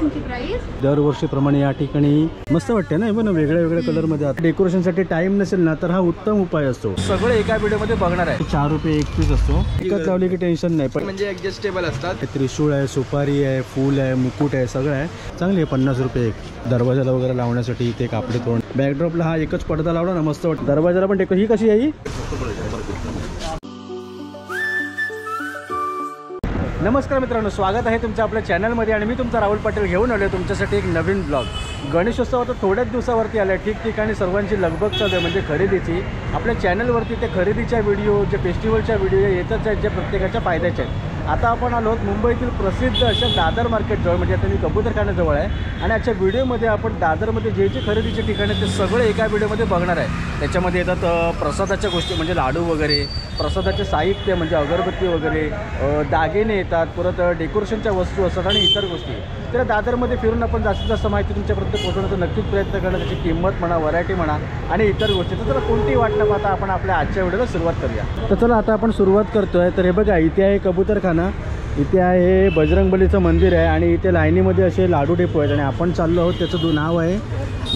यांची प्राइस? दरवर्षीप्रमाणे या ठिकाणी मस्त वाटते ना, पण वेगळ्या वेगळ्या कलरमध्ये. आता डेकोरेशनसाठी टाइम नसेल ना तर हा उत्तम उपाय असतो. सगळं एका व्हिडिओमध्ये बघणार आहे. 4 रुपये एक पीस असतो. एकच लावली की टेन्शन नाही. पण म्हणजे ऍडजस्टेबल असतात. त्रिशूळ आहे, सुपारी आहे, फूल आहे, मुकुट आहे, सगळं आहे. चांगली आहे. 50 रुपये एक. दरवाजाला वगैरे लावण्यासाठी इथे कापडे तोरण. बॅकड्रॉपला हा एकच पडदा लावला ना मस्त वाटतं. दरवाजाला पण ही कशी आहे? नमस्कार मित्रांनो, स्वागत आहे तुमचं आपल्या चॅनलमध्ये. आणि मी तुमचा राहुल पाटील घेऊन आलो तुमच्यासाठी एक नवीन ब्लॉग. गणेशोत्सव आता थोड्याच दिवसावरती आला आहे. ठिकठिकाणी सर्वांची लगबग चालू आहे म्हणजे खरेदीची. आपल्या चॅनलवरती ते खरेदीच्या व्हिडिओ, जे फेस्टिवलच्या व्हिडिओ येतच आहेत, जे प्रत्येकाच्या फायद्याचे आहेत. आता आपण आलो आहोत मुंबईतील प्रसिद्ध अशा दादर मार्केटजवळ, म्हणजे आता मी कबूतरखान्याजवळ आहे. आणि आजच्या व्हिडिओमध्ये आपण दादरमध्ये जे जे खरेदीचे ठिकाण आहेत ते सगळे एका व्हिडिओमध्ये बघणार आहे. त्याच्यामध्ये येतात प्रसादाच्या गोष्टी म्हणजे लाडू वगैरे, प्रसादाचे साहित्य म्हणजे अगरबत्ती वगैरे, दागिने येतात, परत डेकोरेशनच्या वस्तू असतात आणि इतर गोष्टी. तर दादरमध्ये फिरून आपण जास्तीत जास्त माहिती तुमच्यापर्यंत पोहोचवण्याचा नक्कीच प्रयत्न करणार. त्याची किंमत म्हणा, व्हरायटी म्हणा आणि इतर गोष्टी. तर चला कोणतीही वाट न पाहता आपण आपल्या आजच्या व्हिडिओला सुरुवात करूया. तर चला आता आपण सुरुवात करतोय. तर हे बघा, इथे आहे कबूतरखाना, इथे आहे बजरंगबलीचं मंदिर आहे आणि इथे लाईनीमध्ये असे लाडू डेपो आहेत. आणि आपण चाललो आहोत, त्याचं नाव आहे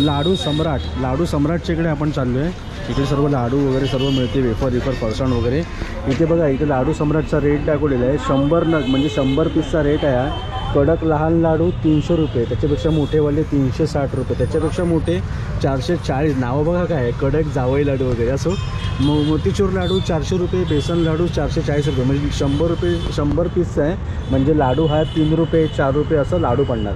लाडू सम्राट. लाडू सम्राटच्या इकडे आपण चाललो आहे. इकडे सर्व लाडू वगैरे सर्व मिळते, वेफर फरसाण वगैरे. इथे बघा, इथे लाडू सम्राटचा रेट दाखवलेला आहे. 100 नग म्हणजे 100 पीसचा रेट आहे. कडक लहान लाडू 300 रुपये, त्याच्यापेक्षा मोठेवाले 360 रुपये, त्याच्यापेक्षा मोठे 440. नावं बघा काय आहे, कडक जावई लाडू वगैरे. असो मोतीचूर लाडू 400 रुपये, बेसन लाडू 440 रुपये, म्हणजे 100 रुपये 100 पीसचा आहे. म्हणजे लाडू हा 3 रुपये 4 रुपये असं लाडू पडणार.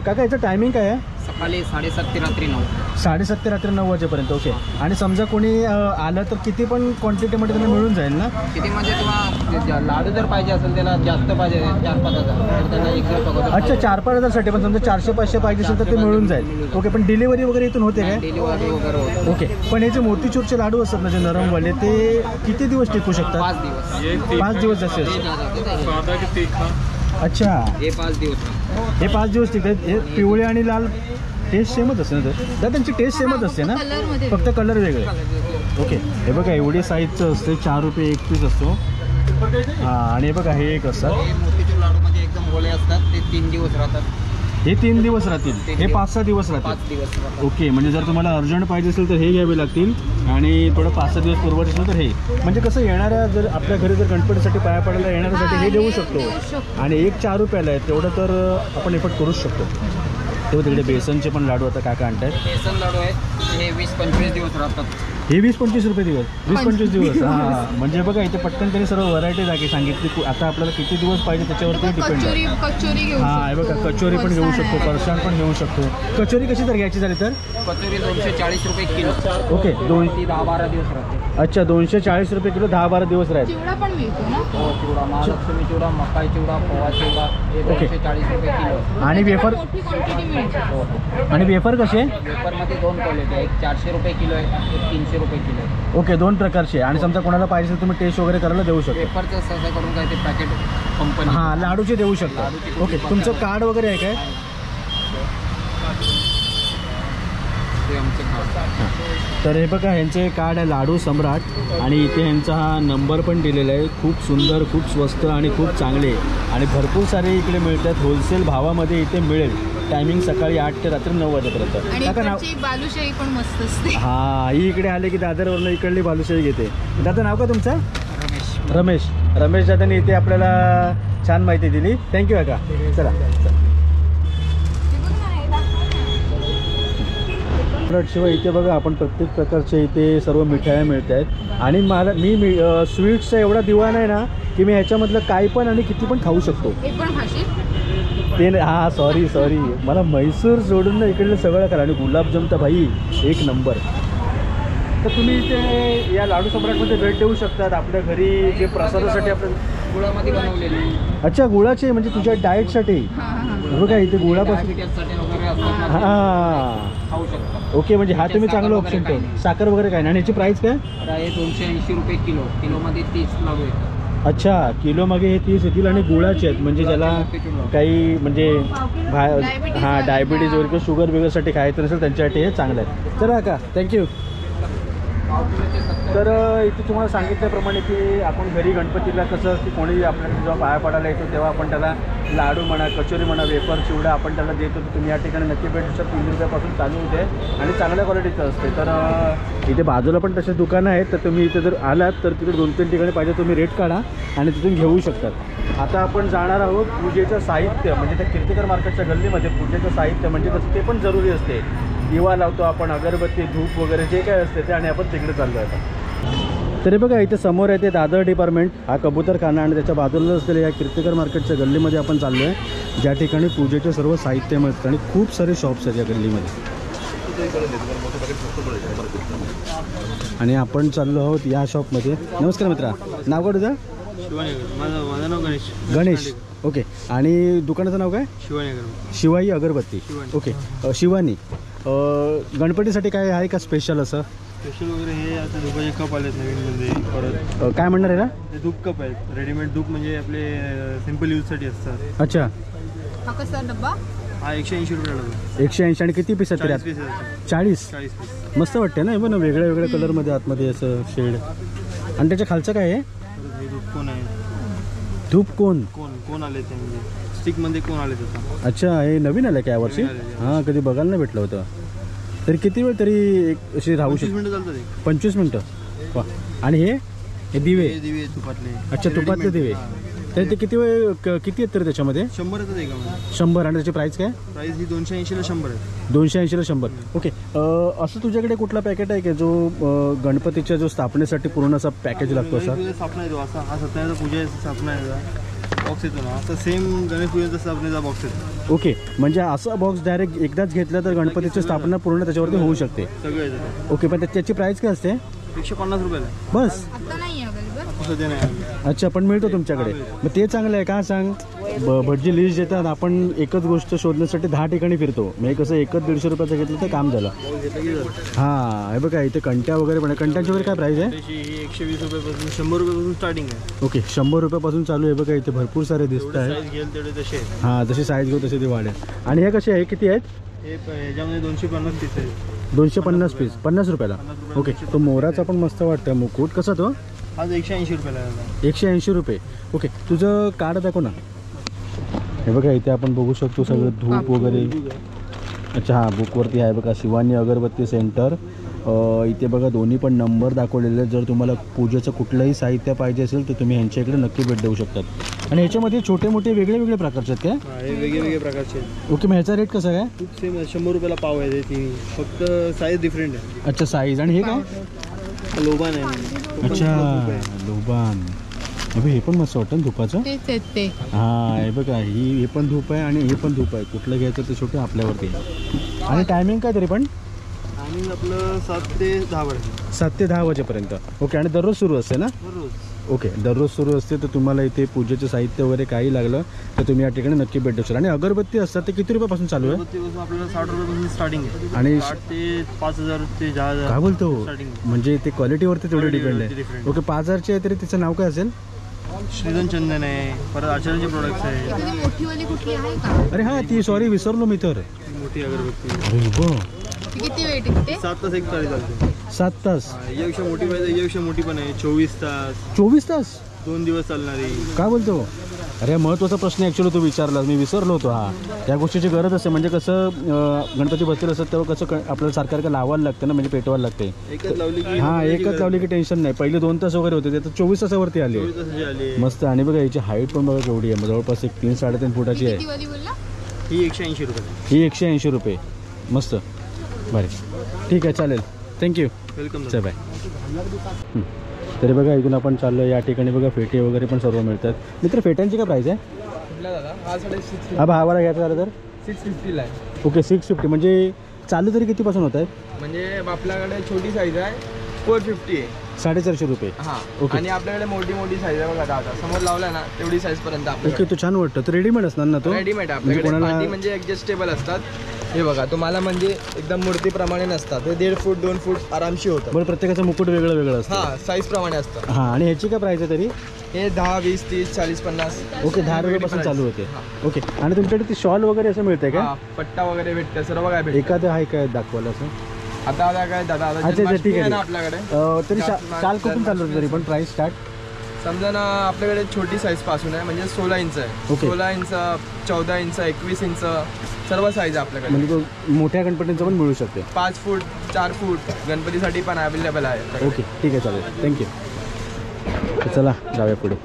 काका याचं टायमिंग काय आहे? सकाळी 7:30 ते रात्री 9. 7:30 ते रात्री 9 वाजेपर्यंत. ओके. आणि समजा कोणी आलं तर किती पण क्वांटिटीमध्ये त्यांना मिळून जाईल ना? किती म्हणजे तुम्हाला लाडू जर पाहिजे असेल, त्याला जास्त पाहिजे 4-5 हजार तर त्यांना एक्स्ट्रा. अच्छा, 4-5 हजारसाठी. पण समजा 400-500 पाहिजे असेल तर ते मिळून जाईल. ओके. पण डिलिव्हरी वगैरे इथून होते काय? डिलिव्हरी वगैरे होते. ओके. पण हे जे मोतीचूरचे लाडू असतात ना, जे नरमवाले, ते किती दिवस टिकू शकतात? 5 दिवस. 5 दिवस जसे. अच्छा, हे 5 दिवस. हे 5 दिवस टिकतात. हे पिवळे आणि लाल टेस्ट सेमच असते ना? तर त्यांची टेस्ट सेमच असते ना, फक्त कलर वेगळे. ओके. हे बघा, एवढी साईजचं असते. 4 रुपये एक पीस असतो. हां. आणि हे बघा, हे एक असतात. हे मोतीचूर लाडूमध्ये एकदम गोळे असतात, ते 3 दिवस राहतात. हे 3 दिवस राहतील. हे 5-6 दिवस राहतील. 5 दिवस. ओके. म्हणजे जर तुम्हाला अर्जंट पाहिजे असेल तर हे घ्यावे लागतील. आणि थोडं 5-6 दिवस पुरवत असेल तर हे. म्हणजे कसं, येणाऱ्या जर आपल्या घरी जर गणपतीसाठी पाया पडायला येणाऱ्यासाठी हे देऊ शकतो. आणि एक 4 रुपयाला आहे, तेवढं तर आपण एफर्ट करूच शकतो. तेव्हा तिकडे बेसनचे पण लाडू आता काका आणतात. बेसन लाडू आहेत, हे 20-25 दिवस राहतात. हे 20-25 रुपये दिवस. 20-25 दिवस. हां. म्हणजे बघा, इथे पटकन त्यांनी सर्व व्हरायटी जागी सांगितली. आता आपल्याला किती दिवस पाहिजे त्याच्यावरती डिपेंड आहे. हां. हे बघा, कचोरी पण घेऊ शकतो, फरसाण पण घेऊ शकतो. कचोरी कशी जर घ्यायची झाली तर? कचोरी 240 रुपये किलो. ओके. 10-12 दिवस राहते. अच्छा, 240 रुपये किलो, 10-12 दिवस राहते. चिवडा पण मिळतो ना? हो, चिवडा, महालक्ष्मी चिवडा, मकाई चिवडा, पोहा चिवडा, हे 240 रुपये किलो. आणि वेफर? मोठी क्वांटिटी मिळते. आणि वेफर कसे? वेफरमध्ये 2 क्वालिटी आहे, एक 400 रुपये किलो आहे, एक 300 रुपये किलो आहे. ओके. 2 प्रकारचे. आणि समजा कोणाला पाहिजे असेल तुम्ही टेस्ट वगैरे करायला देऊ शकता. वेफरचं सहसा करून काय ते पॅकेट कंपनी. हां, लाडूचे देऊ शकता. ओके. तुमचं कार्ड वगैरे आहे काय? ते आमचे कार्ड. तर हे बघा, ह्यांचे कार्ड आहे लाडू सम्राट. आणि इथे ह्यांचा हा नंबर पण दिलेला आहे. खूप सुंदर, खूप स्वस्त आणि खूप चांगले. आणि भरपूर सारे इकडे मिळतात. होलसेल भावामध्ये इथे मिळेल. टायमिंग सकाळी 8 ते रात्री 9 वाजेपर्यंत. काका नाव? बालुशाही पण मस्त असते. हां. ही इकडे आले की दादरवरनं इकडली बालुशाही घेते. दादा, नाव का तुमचं? रमेश. रमेश दादांनी इथे आपल्याला छान माहिती दिली. थँक्यू काका. चला. शिवाय इथे बघा, आपण प्रत्येक प्रकारचे इथे सर्व मिठाया मिळत आहेत. आणि मी स्वीट्सचा एवढा दिवाण आहे ना की मी ह्याच्यामधलं काही पण आणि किती पण खाऊ शकतो. ते हां, सॉरी मला म्हैसूर सोडून ना इकडलं सगळं करा. आणि गुलाबजाम तर भाई एक नंबर. तर तुम्ही इथे या लाडू सम्राटमध्ये भेट देऊ शकतात. आपल्या घरी जे प्रसादासाठी आपण गुळामध्ये बनवलेले. अच्छा, गुळाचे म्हणजे तुझ्या डाएटसाठी. बघा, इथे गुळापासून. हां. खाऊ शकता. ओके. म्हणजे हा तुम्ही चांगला ऑप्शन ठेव. साखर वगैरे काय नाही. आणि याची प्राईस काय? हे 280 रुपये किलो. किलोमध्ये 30 लाडू येतात. अच्छा, किलो मागे हे 30 येतील. आणि गुळाचे आहेत म्हणजे ज्याला काही म्हणजे हां डायबिटीज वगैरे किंवा शुगर वगैरेसाठी खायचं नसेल त्यांच्यासाठी हे चांगलं आहे. चला का, थँक्यू. तर इथे तुम्हाला सांगितल्याप्रमाणे की आपण घरी गणपतीला कसं की कोणी आपल्याला जेव्हा पाया पडायला येतो तेव्हा आपण त्याला लाडू म्हणा, कचोरी म्हणा, वेफर, चिवडा आपण त्याला देतो. तर तुम्ही या ठिकाणी नक्की भेट देऊ शकता. 3 रुपयापासून चालू होते आणि चांगल्या क्वालिटीचं असते. तर इथे बाजूला पण तसे दुकानं आहेत. तर तुम्ही इथे जर आलात तर तिथे 2-3 ठिकाणी पाहिजे तुम्ही रेट काढा आणि तिथून घेऊ शकतात. आता आपण जाणार आहोत पूजेचं साहित्य, म्हणजे त्या कीर्तिकर मार्केटच्या गल्लीमध्ये पूजेचं साहित्य म्हणजे कसं ते पण जरुरी असते. दिवा लावतो आपण, अगरबत्ती, धूप वगैरे जे काय असते ते, आणि आपण तिकडे चाललो आता. तरी बघा इथे समोर आहे ते दादर डिपार्टमेंट, हा कबूतरखाना, आणि त्याच्या बाजूला असलेल्या या कीर्तिकर मार्केटच्या गल्लीमध्ये आपण चाललो आहे, ज्या ठिकाणी पूजेचे सर्व साहित्य मिळतं आणि खूप सारे शॉप्स आहेत या गल्लीमध्ये. आणि आपण चाललो आहोत या शॉपमध्ये. नमस्कार मित्रा, नाव काय तुझं? माझं नाव गणेश. गणेश, ओके. आणि दुकानाचं नाव काय? शिवाई अगरबत्ती, ओके. शिवानी. गणपतीसाठी काय आहे का स्पेशल असं? स्पेशल वगैरे हे आता धुपाचे कप आलेत नवीनमध्ये. परत काय म्हणणार आहे ना, ते धूप कप आहेत, रेडीमेड धूप, म्हणजे आपले सिम्पल यूजसाठी असतात. अच्छा. हा कसा डब्बा? हा 180 रुपये लागतो. 180. आणि किती पीस आहेत तरी? 40. 40 पीस. मस्त वाटते ना, पण वेगळ्या वेगळ्या कलरमध्ये आतमध्ये असं शेड. आणि त्याच्या खालचं काय आहे? परत हे धूप कोण आहे, धूप कोण कोण आले ते, म्हणजे स्टिकमध्ये कोण आले आता. अच्छा, हे नवीन आलं काय यावर्षी? हां, कधी बघायला नाही भेटलं होतं. तरी किती वेळ तरी एक अशी राहू 25 मिनिटं चालतात. 25 मिनटं. वा. आणि हे दिवे? दिवे तुपातले. अच्छा, तुपातले दिवे. तर ते किती वेळ किती आहेत तरी त्याच्यामध्ये? 100 येतात एकामध्ये. 100. आणि त्याची प्राईस काय? प्राईस ही 280ला 100 आहे. 280ला 100, ओके. असं तुझ्याकडे कुठला पॅकेट आहे की जो गणपतीच्या जो स्थापनेसाठी पूर्ण असा पॅकेज लागतो असा? स्थापना येतो असा, हा सत्यनारायण पूजा स्थापना आहे बॉक्स येतो ना, असं सेम गणेश पूजेचा स्थापनेचा बॉक्स येतो. ओके, म्हणजे असा बॉक्स डायरेक्ट एकदाच घेतला तर गणपतीची स्थापना पूर्ण त्याच्यावरती होऊ शकते. सगळं येतं. ओके, पण त्याची प्राईस काय असते? 150 रुपयाला बस? आता नाही अवेलेबल. सध्या नाही. अच्छा, पण मिळतो तुमच्याकडे. मग ते चांगलं आहे का सांग. भटजी लिस्ट देतात, आपण एकच गोष्ट शोधण्यासाठी 10 ठिकाणी फिरतो. म्हणजे कसं एकच 150 रुपयाचं घेतलं तर काम झालं. हां, हे बघा इथे कंट्या वगैरे पण आहे. कंट्यांची वगैरे काय प्राईस आहे? 120 रुपयापासून 100 रुपयापासून स्टार्टिंग आहे. ओके, 100 रुपयापासून चालू आहे. बघा इथे भरपूर सारे दिसत आहेत. साईज घेईल तेवढे तसे आहेत. हां, जशी साईज घेऊ तसे ते वाढेल. आणि हे कसे आहे, किती आहेत? हे ह्याच्यामध्ये 250 पीस आहेत. 250 पीस, 50 रुपयाला. ओके, तो मोराचा पण मस्त वाटतं. मुकुट कसा तो? हा 180 रुपयाला आहे. 180 रुपये. ओके, तुझं कार्ड दाखव ना. हे बघा इथे आपण बघू शकतो सगळं धूप वगैरे. अच्छा, हां, बुकवरती आहे बघा, शिवानी अगरबत्ती सेंटर. इथे बघा दोन्ही पण नंबर दाखवलेले आहेत. जर तुम्हाला पूजेचं कुठलंही साहित्य पाहिजे असेल तर तुम्ही ह्यांच्या इकडे नक्की भेट देऊ शकतात. आणि ह्याच्यामध्ये छोटे मोठे वेगळे वेगळे प्रकारचे आहेत काय? हे वेगळे प्रकारचे आहेत. ओके, मग ह्याचा रेट कसा काय? खूप सेम आहे. 100 रुपयाला पाव आहे ते, फक्त साईज डिफरंट आहे. अच्छा, साईज. आणि हे काय? लोबान आहे. अच्छा, लोबान. हे पण मस्त वाटतं धुपाचं. तेच आहेत ते. हां, हे बघा हे पण धूप आहे आणि हे पण धूप आहे. कुठलं घ्यायचं ते छोटे आपल्यावरती. आणि टायमिंग काय तरी पण? टायमिंग आपलं 7 ते 10 वाजता. 7 ते 10 वाजेपर्यंत. ओके, आणि दररोज सुरू असते ना? दररोज. ओके, दररोज सुरू असते. तर तुम्हाला इथे पूजेचं साहित्य वगैरे काही लागलं तर तुम्ही या ठिकाणी नक्की भेट देऊ शकता. आणि अगरबत्ती असतात ते किती रुपयापासून चालू आहे? आपल्याला 60 रुपयापासून स्टार्टिंग आहे. आणि 60 ते 5000 ते 10,000. काय बोलतो? स्टार्टिंग. म्हणजे ते क्वालिटीवरती तेवढे डिपेंड आहे. डिफरंट. ओके, 5000चे आहे तरी तिचं नाव काय असेल? श्रीधन चंदन आहे. परत आचार्याचे प्रोडक्ट्स आहे. तुझी मोठीवाली कुठली आहे का? अरे हां, ती सॉरी विसरलो मी तर. मोठी अगरबत्ती. अरे हो, ती किती वेळ टिकते? 7 तास एक तारी चालते. 7 तास? यापेक्षा मोठी पाहिजे, यापेक्षा मोठी पण आहे. 24 तास. 24 तास? 2 दिवस चालणारी. काय बोलतो? अरे महत्त्वाचा प्रश्न ॲक्च्युली तू विचारला, मी विसरलो होतो. हा, या गोष्टीची गरज असते. म्हणजे कसं गणपती बसतील असतात तेव्हा कसं आपल्याला सारखं लावायला लागतं ना, म्हणजे पेटवायला लागते. एकच लावली की हां, एकच लावली की टेन्शन नाही. पहिले 2 तास वगैरे होते, ते आता 24 तासावरती आले. 24 तासाची आली. मस्त. आणि बघा याची हाईट पण बघा केवढी आहे, जवळपास एक 3-3.5 फुटाची आहे. किती वाली बोलला? ही 180 रुपये. ही 180 रुपये. मस्त, बरे, ठीक आहे, चालेल, थँक्यू, वेलकम. चल बाय. तरी बघा इथून आपण चाललो. या ठिकाणी बघा फेटे वगैरे पण सर्व मिळतात. मित्र, फेट्यांची काय प्राईस आहे? हा भावाला घ्यायचा झालं तर 650 आहे. ओके, 650. म्हणजे चालू तरी कितीपासून होत आहेत? म्हणजे आपल्याकडे छोटी साईज आहे 450 आहे. 450 रुपये. हां, ओके. आणि आपल्याकडे मोठी साईज आहे बघा. दादा समोर लावला ना तेवढी साईज पर्यंत ओके, आपल्याकडे तो छान वाटतं. तो रेडीमेड असणार ना तो? रेडीमेड आहे म्हणजे आपल्याकडे. कोणाला पाटी म्हणजे ॲडजस्टेबल असतात. हे बघा, तुम्हाला म्हणजे एकदम मूर्तीप्रमाणे नसतात. हे 1.5 फूट 2 फूट आरामशी होतं. बरं, प्रत्येकाचं मुकुट वेगळं वेगळं असतं. हां, साईज प्रमाणे असतं. हां, आणि ह्याची काय प्राईस आहे तरी? हे 10, 20, 30, 40, 50. ओके, 10 रुपयापासून चालू होते. ओके, आणि तुमच्याकडे ती शॉल वगैरे असं मिळते का? हां, पट्टा वगैरे भेटतं, सर्व काय भेटतं. एखादं आहे काय दाखवायला असं? आता काय दादा, अच्छा, ठीक आहे. ना आपल्याकडे. तरी शाल कुठून चालू होतं तरी पण प्राईस स्टार्ट? समजा ना आपल्याकडे छोटी साईज पासून आहे म्हणजे 16 इंच आहे. Okay. 16 इंच, 14 इंच, 21 इंच सर्व साईज आहे आपल्याकडे. म्हणजे तो मोठ्या गणपतींचं पण मिळू शकते. 5 फूट 4 फूट गणपतीसाठी पण अवेलेबल आहे. ओके ठीक आहे, चालेल, थँक्यू. चला जाऊया पुढे.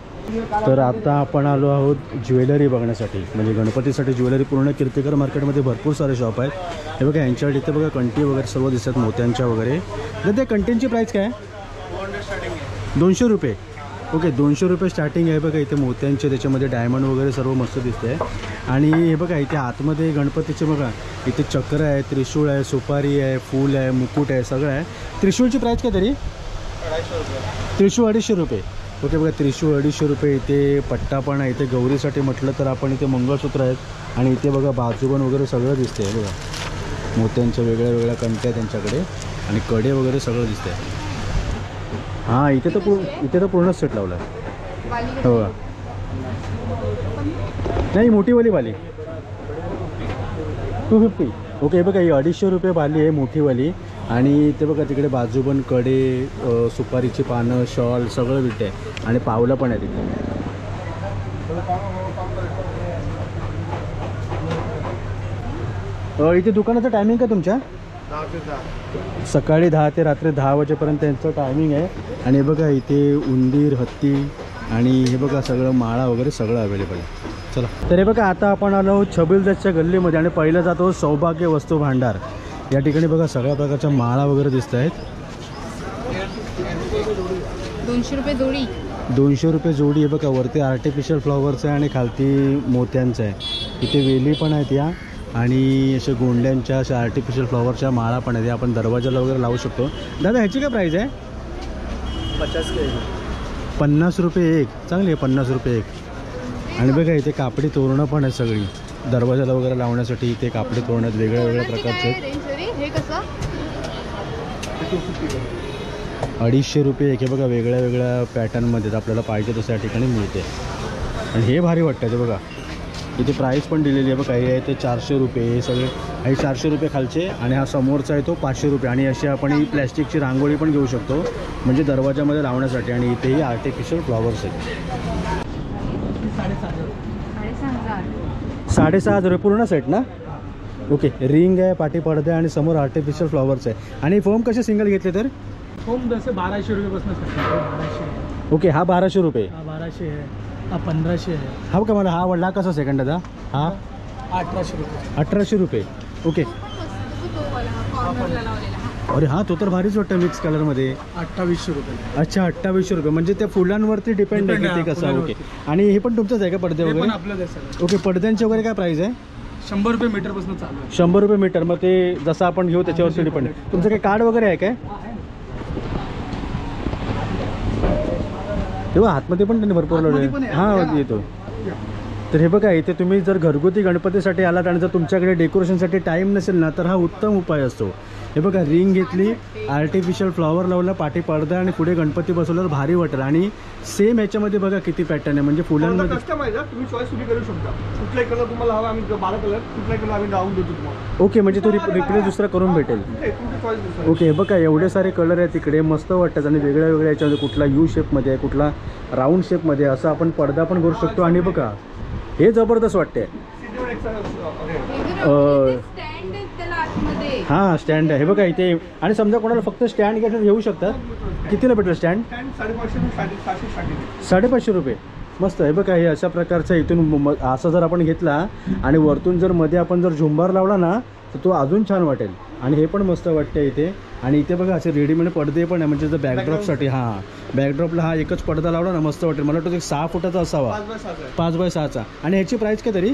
तर आता आपण आलो आहोत ज्वेलरी बघण्यासाठी. म्हणजे गणपतीसाठी ज्वेलरी पूर्ण कीर्तिकर मार्केटमध्ये भरपूर सारे शॉप आहेत. हे बघा यांच्याकडे इथे बघा कंठी वगैरे सर्व दिसतात मोत्यांच्या वगैरे. तर त्या कंटींची प्राईस काय आहे? 200 रुपये. ओके 200 रुपये स्टार्टिंग आहे. बघा इथे मोत्यांचे, त्याच्यामध्ये डायमंड वगैरे सर्व मस्त दिसते आहे. आणि हे बघा इथे आतमध्ये गणपतीचे बघा इथे चक्र आहे, त्रिशूळ आहे, सुपारी आहे, फूल आहे, मुकुट आहे, सगळं आहे. त्रिशूळची प्राईस काय तरी? त्रिशूळ 250 रुपये. ओके बघा त्रिशूळ 250 रुपये. इथे पट्टा पण आहे. इथे गौरीसाठी म्हटलं तर आपण इथे मंगळसूत्र आहेत आणि इथे बघा बाजूबन वगैरे सगळं दिसते आहे. बघा मोत्यांच्या वेगळ्या वेगळ्या कंट्या त्यांच्याकडे आणि कडे वगैरे सगळं दिसते आहे. हां इथे तर पूर्ण सेट लावला आहे. वाली हो नाही मोठीवाली वाली 250. ओके बघा ही 250 रुपये वाली आहे मोठीवाली. आणि ते बघा तिकडे बाजूबन कडे, सुपारीची पानं, शॉल सगळं विकते आहे आणि पावलं पण आहे तिथे. इथे दुकानाचं टायमिंग काय तुमच्या? 10 ते 10. सकाळी 10 ते रात्री 10 वाजेपर्यंत त्यांचं टायमिंग आहे. आणि बघा इथे उंदीर, हत्ती आणि हे बघा सगळं माळा वगैरे सगळं अवेलेबल आहे. चला तर हे बघा आता आपण आलो छबिलदासच्या गल्लीमध्ये आणि पहिलं जातो सौभाग्य वस्तू भांडार. या ठिकाणी बघा सगळ्या प्रकारच्या माळा वगैरे दिसत आहेत. 200 रुपये जोडी. 200 रुपये जोडी आहे. बघा वरती आर्टिफिशियल फ्लॉवर्स आहे आणि खालती मोत्यांचं आहे. इथे वेली पण आहेत या आणि अशा गोंड्यांच्या अशा आर्टिफिशियल फ्लॉवरच्या माळा पण आहेत. आपण दरवाजाला वगैरे लावू शकतो. दादा ह्याची काय प्राईस आहे? 50 रुपये एक. चांगली आहे 50 रुपये एक. आणि बघा इथे कापडी तोरणं पण आहेत सगळी दरवाजाला वगैरे लावण्यासाठी. इथे कापडी तोरणं आहेत वेगळ्या वेगळ्या प्रकारचे. हे कसं? 250 रुपये एक. हे बघा वेगळ्या वेगळ्या पॅटर्नमध्ये आपल्याला पाहिजे तसं या ठिकाणी मिळते. आणि हे भारी वाटतं ते बघा इथे प्राईस पण दिलेली आहे. बघा हे आहे ते 400 रुपये. हे सगळे हे 400 रुपये खालचे आणि हा समोरचा आहे तो 500 रुपये. आणि अशी आपण ही प्लॅस्टिकची रांगोळी पण घेऊ शकतो म्हणजे दरवाजामध्ये लावण्यासाठी. आणि इथेही आर्टिफिशियल फ्लॉवर्स आहेत. 6,500 रुपये पूर्ण सेट ना? ओके रिंग आहे, पाठी पडदे आणि समोर आर्टिफिशियल फ्लॉवर्स आहे. आणि फोम कसे सिंगल घेतले तर? फोम जसे 1200 रुपयेपासून 1200. ओके हा 1200 रुपये. हा 1200 आहे, हा 1500 आहे. हा का मला हा आवडला. कसा सेकंडाचा? हा 1800 रुपये. 1800 रुपये. ओके अरे हा तो तर भारीच वाटतं मिक्स कलरमध्ये. 2800 रुपये. अच्छा 2800 रुपये. म्हणजे त्या फुलांवरती डिपेंड आहे की ते कसं. ओके आणि हे पण तुमचंच आहे का पडदे हे पण वगैरे? आपलं आहे. ओके पडद्यांचे वगैरे काय प्राईस आहे? 100 रुपये मीटरपासून चालू आहे. 100 रुपये मीटर. मग ते जसं आपण घेऊ त्याच्यावरती डिपेंड आहे. तुमचं काही कार्ड वगैरे आहे काय? तेव्हा आतमध्ये पण त्यांनी भरपूर लावले. हां येतो. तर हे बघा इथे तुम्ही जर घरगुती गणपतीसाठी आलात आणि जर तुमच्याकडे डेकोरेशनसाठी टाईम नसेल ना तर हा उत्तम उपाय असतो. हे बघा रिंग घेतली, आर्टिफिशियल फ्लॉवर लावला, पाठी पडदा आणि पुढे गणपती बसवल्यावर भारी वाटेल. आणि सेम ह्याच्यामध्ये बघा किती पॅटर्न आहे म्हणजे फुलांमध्ये. कस्टमाइज आहे, तुम्ही चॉईस तुम्ही करू शकता. कुठलाही कलर तुम्हाला हवा आम्ही 12 कलर कुठलाही कलर आम्ही लावून देतो तुम्हाला. ओके म्हणजे तो रिप्लेस दुसरा करून भेटेल. तुमची चॉईस. ओके बघा एवढे सारे कलर आहेत तिकडे मस्त वाटतात. आणि वेगळ्या वेगळ्या याच्यामध्ये कुठला यू शेपमध्ये आहे, कुठला राऊंड शेपमध्ये असं आपण पडदा पण करू शकतो. आणि बघा हे जबरदस्त वाटते. हां स्टँड आहे हे बघा इथे. आणि समजा कोणाला फक्त स्टँड घ्यायचं घेऊ शकतात. कितीला भेटेल स्टँड? 550 रुपये. मस्त आहे बघा हे अशा प्रकारचं. इथून असं जर आपण घेतला आणि वरतून जर मध्ये आपण जर झुंबार लावला ना तर तो अजून छान वाटेल. आणि हे पण मस्त वाटतं इथे. आणि इथे बघा असे रेडीमेड पडदे पण आहे म्हणजे जर बॅकड्रॉपसाठी. हां बॅकड्रॉपला हा एकच पडदा लावला ना मस्त वाटेल. मला वाटतं 6 फुटाचा असावा, 5x6चा. आणि ह्याची प्राईस काय तरी?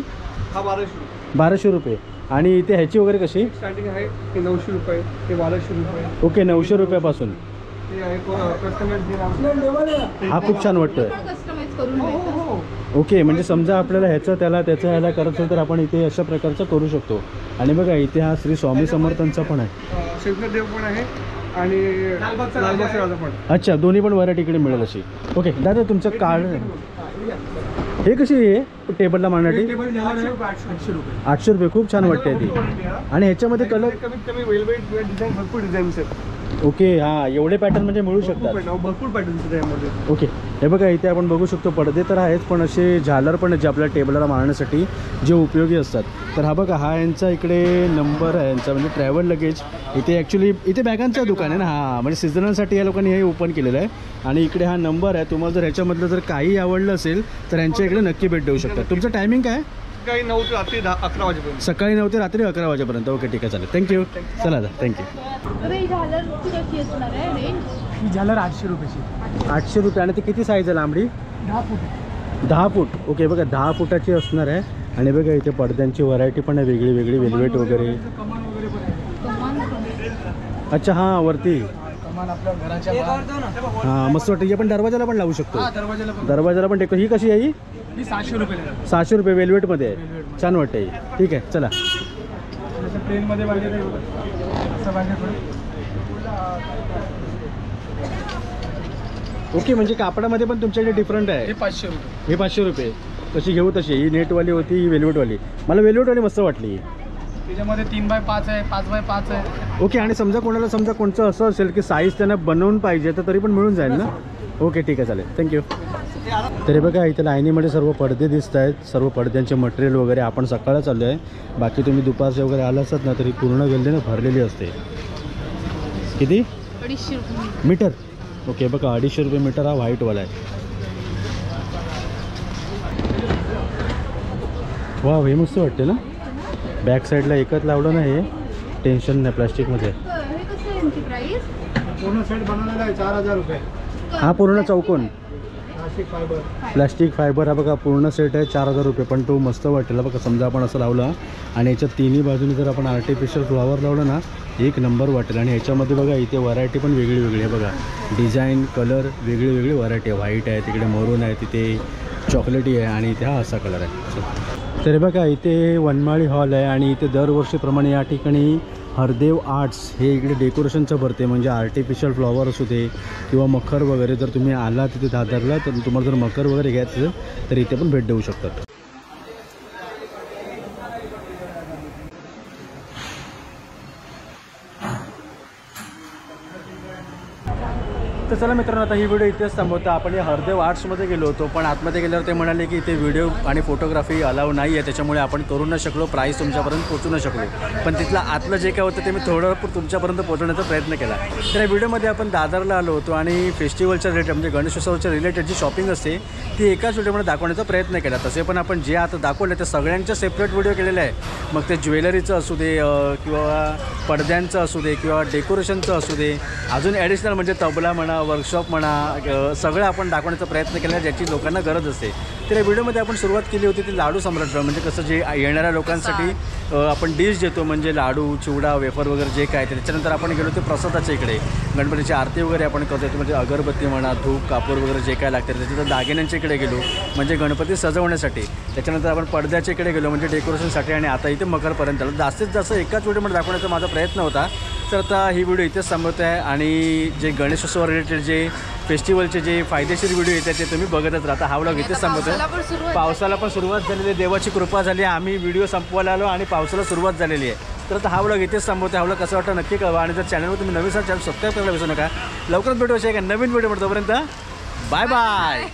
हा 1200 रुपये. आणि इथे ह्याची वगैरे कशी स्टार्टिंग आहे? हे 900 रुपये, हे 1200 रुपये. ओके 900 रुपयापासून. हे आहे कस्टमाइज. हा खूप छान वाटतोय. कस्टमाइज करून भेटतं. ओके म्हणजे समजा आपल्याला ह्याचं त्याला त्याचं ह्याला करत असेल तर आपण इथे अशा प्रकारचं करू शकतो. आणि बघा इथे हा श्री स्वामी समर्थांचा पण आहे. शेवकर देव पण आहे आणि लालबागचा राजा पण. अच्छा दोन्ही पण व्हरायटी इकडे मिळेल अशी. ओके दादा तुमचं कार्ड हे कशी आहे टेबलला मांडण्यासाठी? टेबल 800 रुपये. 800 रुपये. खूप छान वाटते ती. आणि ह्याच्यामध्ये कलर कमीत कमी वेलवेट डिझाईन भरपूर डिझाईन्स आहेत. ओके हां एवढे पॅटर्न म्हणजे मिळू शकतात. भरपूर पॅटर्न्स आहेत यामध्ये. ओके हे बघा इथे आपण बघू शकतो पडदे तर आहेत, पण असे झालर पण आहेत जे आपल्या टेबलला मारण्यासाठी जे उपयोगी असतात. तर हा बघा हा यांचा इकडे नंबर आहे यांचा, म्हणजे ट्रॅव्हल लगेज. इथे ॲक्च्युली इथे बॅगांचं दुकान आहे ना, हां म्हणजे सीझनलसाठी या लोकांनी हे ओपन केलेलं आहे. आणि इकडे हा नंबर आहे, तुम्हाला जर ह्याच्यामधलं जर काही आवडलं असेल तर यांच्या इकडे नक्की भेट देऊ शकता. तुमचं टायमिंग काय? काही 9 ते रात्री 11 वाजेपर्यंत. सकाळी 9 ते रात्री 11 वाजेपर्यंत. ओके ठीक आहे, चालेल, थँक्यू. चला थँक्यू. अरे ही झालरची कशी असणार आहे रेंज? ही झालं 800 रुपयाची. 800 रुपये. आणि ती किती साईज आहे लांबडी? 10 फूट. 10 फूट. ओके बघा 10 फुटाची असणार आहे. आणि बघा इथे पडद्यांची व्हरायटी पण आहे वेगळी वेगळी, वेल्वेट वगैरे. कमान वगैरे पण आहे. अच्छा हां वरती कमान आपल्या घराच्या बाहेर. हां मस्त वाटतं. ही आपण दरवाजाला पण लावू शकतो. दरवाजाला पण. दरवाजाला पण टेको. ही कशी आहे? ही 700 रुपयाला. 600 रुपये वेल्वेटमध्ये आहे. छान वाटतं ही. ठीक आहे चला. जसं प्लेनमध्ये पाहिजे ते असं पाहिजे थोडं. ओके म्हणजे कापडामध्ये पण तुमच्याकडे डिफरंट आहे. हे 500 रुपये. हे 500 रुपये. कशी घेऊ तशी. ही नेटवाली होती, ही वेल्वेटवाली. मला वेल्वेटवाली मस्त वाटली. त्याच्यामध्ये 3x5 आहे, 5x5 आहे. ओके. आणि समजा कोणाला समजा कोणचं असं असेल की साईज त्यांना बनवून पाहिजे तर तरी पण मिळून जाईल ना. ओके ठीक आहे चालेल, थँक्यू. तरी बघा इथे लाईनीमध्ये सर्व पडदे दिसत आहेत, सर्व पडद्यांचे मटेरियल वगैरे. आपण सकाळच आलो आहे, बाकी तुम्ही दुपारचे वगैरे आला असतात ना तरी पूर्ण गल्ली ना भरलेली असते. किती 250 रुपये मीटर? ओके बघा 250 रुपये मीटर हा व्हाईटवाला आहे. वा हे मस्त वाटते ना. बॅक साईडला एकच लावलं ना, हे टेन्शन नाही प्लास्टिकमध्ये. हे कसं आहे यांची प्राईस? पूर्ण सेट बनवलेला आहे 4000 रुपये. हा पूर्ण चौकोन नाशिक फायबर. प्लास्टिक फायबर हा बघा पूर्ण सेट आहे 4000 रुपये. पण तो मस्त वाटेल बघा. समजा आपण असं लावला आणि याच्या तिन्ही बाजूने जर आपण आर्टिफिशियल फ्लॉवर लावलं ना एक नंबर वाटेल. आणि ह्याच्यामध्ये बघा इथे व्हरायटी पण वेगळी वेगळी आहे बघा. डिझाईन कलर वेगळी वेगळी व्हरायटी आहे. व्हाईट आहे, तिकडे मरून आहे, तिथे चॉकलेटी आहे आणि इथे हा असा कलर आहे. तर बघा इथे वनमाळी हॉल आहे आणि इथे दरवर्षीप्रमाणे या ठिकाणी हरदेव आर्ट्स हे इकडे डेकोरेशनचं भरते. म्हणजे आर्टिफिशियल फ्लॉवर असू दे किंवा मखर वगैरे. जर तुम्ही आला तिथे दादरला तर तुम्हाला जर मखर वगैरे घ्यायचं तर इथे पण भेट देऊ शकतात. तर चला मित्रांनो आता ही व्हिडिओ इथेच थांबवता. आपण या हरदेव आर्ट्समध्ये गेलो होतो, पण आतमध्ये गेल्यावर ते म्हणाले की इथे व्हिडिओ आणि फोटोग्राफी अलाव नाही आहे, त्याच्यामुळे आपण करू न शकलो, प्राईस तुमच्यापर्यंत पोहोचू न शकलो. पण तिथलं आतलं जे काय होतं ते मी थोडं तुमच्यापर्यंत पोहोचवण्याचा प्रयत्न केला. तर या व्हिडिओमध्ये आपण दादरला आलो होतो आणि फेस्टिवलच्या रिलेटेड म्हणजे गणेशोत्सवाच्या रिलेटेड जी शॉपिंग असते ती एकाच व्हिडिओमध्ये दाखवण्याचा प्रयत्न केला. तसे पण आपण जे आता दाखवलं ते सगळ्यांच्या सेपरेट व्हिडिओ केलेले आहे. मग ते ज्वेलरीचं असू दे किंवा पडद्यांचं असू दे किंवा डेकोरेशनचं असू दे, अजून ॲडिशनल म्हणजे तबला म्हणा, वर्कशॉप म्हणा, सगळं आपण दाखवण्याचा प्रयत्न केला ज्याची लोकांना गरज असते. तर या व्हिडिओमध्ये आपण सुरुवात केली होती ती लाडू सम्राट. म्हणजे कसं जे येणाऱ्या लोकांसाठी आपण डिश देतो म्हणजे लाडू, चिवडा, वेफर वगैरे जे काय. त्याच्यानंतर आपण गेलो ते प्रसादाच्या इकडे गणपतीची आरती वगैरे आपण करतो. म्हणजे अगरबत्ती म्हणा, धूप, कापूर वगैरे जे काय लागतं. त्याच्यानंतर दागिन्यांच्या इकडे गेलो म्हणजे गणपती सजवण्यासाठी. त्याच्यानंतर आपण पडद्याच्या इकडे गेलो म्हणजे डेकोरेशनसाठी. आणि आता इथे मकरपर्यंत आलो. जास्तीत जास्त एकाच व्हिडिओमध्ये दाखवण्याचा माझा प्रयत्न होता. तर आता ही व्हिडिओ इथेच थांबवत आहे. आणि जे गणेशोत्सव रिलेटेड जे फेस्टिवलचे जे फायदेशीर व्हिडिओ येतात ते तुम्ही बघतच राहता. हा व्लॉग इथेच थांबवतो. पावसाला पण सुरुवात झालेली आहे, देवाची कृपा झाली. आम्ही व्हिडिओ संपवायला आलो आणि पावसाला सुरुवात झालेली आहे. तर आता हा व्लॉग इथेच थांबवतो. हा व्लॉग कसं वाटतं नक्की कळवा. आणि जर चॅनलवर तुम्ही नवीन चॅनल सबस्क्राईब करायला विसरू नका. लवकरच भेटू अशा एका नवीन व्हिडिओमध्ये. तोपर्यंत बाय बाय.